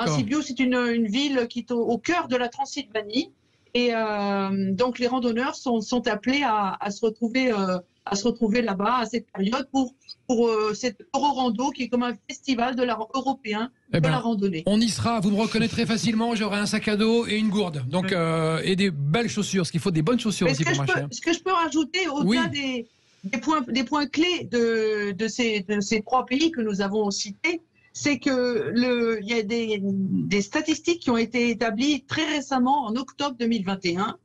Sibiu, c'est une ville qui est au cœur de la Transylvanie. Et donc les randonneurs sont appelés à se retrouver là-bas à cette période pour cette Eurorando qui est comme un festival européen de la randonnée. On y sera, vous me reconnaîtrez facilement, j'aurai un sac à dos et une gourde. Donc, et des belles chaussures, parce qu'il faut des bonnes chaussures aussi pour marcher. Ce que je peux rajouter au-delà des points clés de ces 3 pays que nous avons cités, c'est que il y a des statistiques qui ont été établies très récemment en octobre 2021.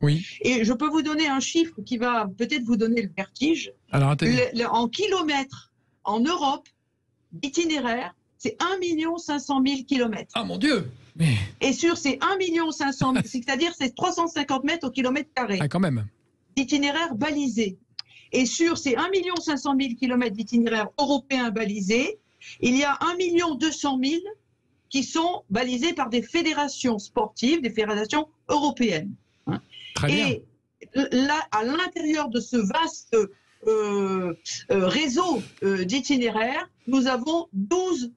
Et je peux vous donner un chiffre qui va peut-être vous donner le vertige. Alors, en kilomètres en Europe, d'itinéraire, c'est 1 500 000 kilomètres. Ah mon Dieu! Et sur ces 1 500 000, c'est-à-dire c'est 350 mètres au kilomètre carré. Ah, quand même. D'itinéraires balisés. Et sur ces 1 500 000 kilomètres d'itinéraires européens balisés, il y a 1 200 000 qui sont balisés par des fédérations sportives, des fédérations européennes. Très bien. Et là, à l'intérieur de ce vaste réseau d'itinéraires, nous avons 12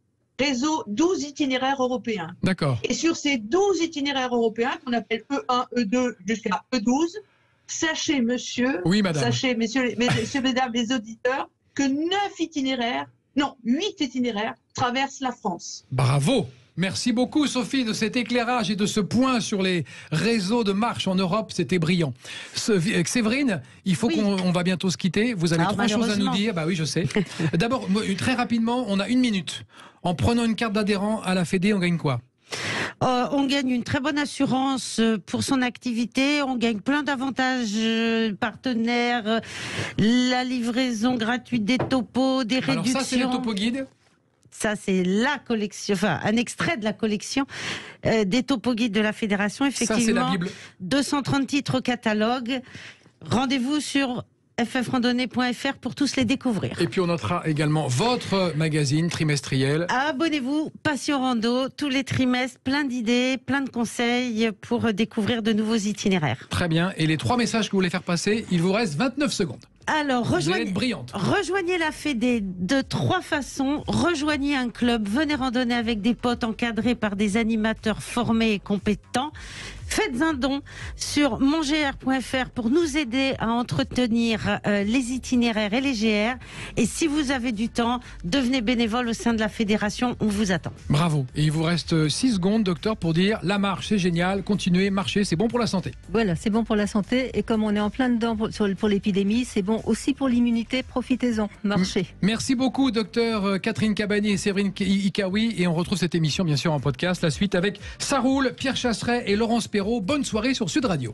itinéraires européens. D'accord. Et sur ces 12 itinéraires européens, qu'on appelle E1, E2 jusqu'à E12, sachez, messieurs, mesdames les auditeurs, que 8 itinéraires traversent la France. Bravo! Merci beaucoup Sophie de cet éclairage et de ce point sur les réseaux de marche en Europe, c'était brillant. Séverine, il faut qu'on va bientôt se quitter, vous avez 3 choses à nous dire. Bah oui, je sais. D'abord, très rapidement, on a 1 minute. En prenant une carte d'adhérent à la Fédé, on gagne quoi? On gagne une très bonne assurance pour son activité, on gagne plein d'avantages partenaires, la livraison gratuite des topos, des réductions. Alors ça, c'est le topo guide. Ça, c'est la collection, enfin un extrait de la collection des topo guides de la Fédération. Effectivement, ça, c'est la Bible. 230 titres au catalogue. Rendez-vous sur ffrandonnée.fr pour tous les découvrir. Et puis on notera également votre magazine trimestriel. Abonnez-vous, Passion Rando, tous les trimestres, plein d'idées, plein de conseils pour découvrir de nouveaux itinéraires. Très bien, et les 3 messages que vous voulez faire passer, il vous reste 29 secondes. Alors, rejoignez la Fédé de 3 façons. Rejoignez un club, venez randonner avec des potes encadrés par des animateurs formés et compétents. Faites un don sur mongr.fr pour nous aider à entretenir les itinéraires et les GR. Et si vous avez du temps, devenez bénévole au sein de la fédération. On vous attend. Bravo. Et il vous reste 6 secondes, docteur, pour dire la marche, c'est génial. Continuez, marchez, c'est bon pour la santé. Voilà, c'est bon pour la santé. Et comme on est en plein dedans pour l'épidémie, c'est bon aussi pour l'immunité. Profitez-en, marchez. Merci beaucoup, docteur Catherine Cabani et Séverine Ikaoui. Et on retrouve cette émission, bien sûr, en podcast. La suite avec Saroul, Pierre Chasseret et Laurence Perrault. Bonne soirée sur Sud Radio.